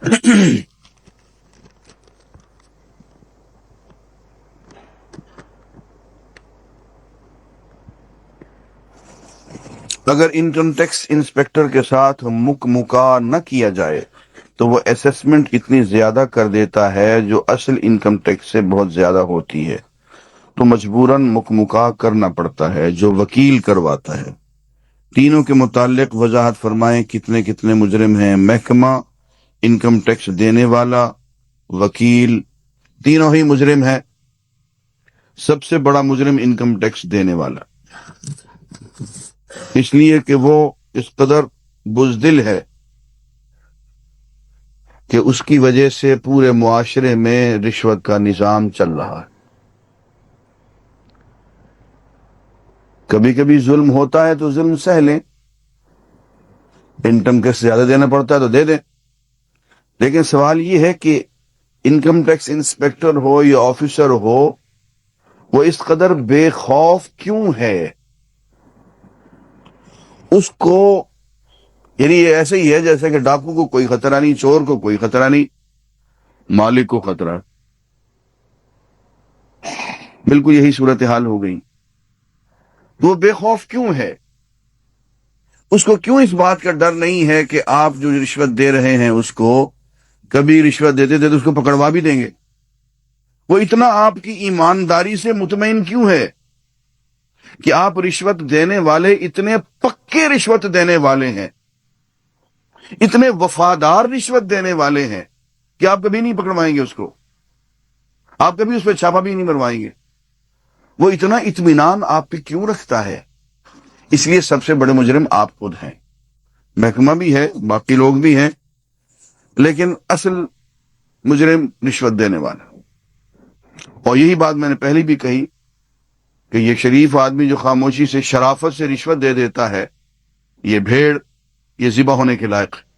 اگر income tax inspector کے ساتھ مکا نہ کیا جائے تو وہ اسیسمنٹ اتنی زیادہ کر دیتا ہے جو اصل انکم ٹیکس سے بہت زیادہ ہوتی ہے، تو مجبوراً مکا کرنا پڑتا ہے جو وکیل کرواتا ہے۔ تینوں کے متعلق وضاحت فرمائیں کتنے کتنے مجرم ہیں؟ محکمہ، انکم ٹیکس دینے والا، وکیل، تینوں ہی مجرم ہیں۔ سب سے بڑا مجرم انکم ٹیکس دینے والا، اس لیے کہ وہ اس قدر بزدل ہے کہ اس کی وجہ سے پورے معاشرے میں رشوت کا نظام چل رہا ہے۔ کبھی کبھی ظلم ہوتا ہے تو ظلم سہ لیں، انکم ٹیکس زیادہ دینا پڑتا ہے تو دے دیں، لیکن سوال یہ ہے کہ انکم ٹیکس انسپیکٹر ہو یا آفیسر ہو، وہ اس قدر بے خوف کیوں ہے؟ اس کو یعنی یہ ایسے ہی ہے جیسے کہ ڈاکو کو کوئی خطرہ نہیں، چور کو کوئی خطرہ نہیں، مالک کو خطرہ۔ بالکل یہی صورتحال ہو گئی۔ وہ بے خوف کیوں ہے؟ اس کو کیوں اس بات کا ڈر نہیں ہے کہ آپ جو رشوت دے رہے ہیں اس کو کبھی رشوت دیتے تو اس کو پکڑوا بھی دیں گے؟ وہ اتنا آپ کی ایمانداری سے مطمئن کیوں ہے کہ آپ رشوت دینے والے اتنے پکے رشوت دینے والے ہیں، اتنے وفادار رشوت دینے والے ہیں کہ آپ کبھی نہیں پکڑوائیں گے اس کو، آپ کبھی اس پہ چھاپا بھی نہیں مروائیں گے؟ وہ اتنا اطمینان آپ پہ کیوں رکھتا ہے؟ اس لیے سب سے بڑے مجرم آپ خود ہیں، محکمہ بھی ہے، باقی لوگ بھی ہیں، لیکن اصل مجرم رشوت دینے والا۔ اور یہی بات میں نے پہلے بھی کہی کہ یہ شریف آدمی جو خاموشی سے شرافت سے رشوت دے دیتا ہے، یہ بھیڑ، یہ ذبح ہونے کے لائق ہے۔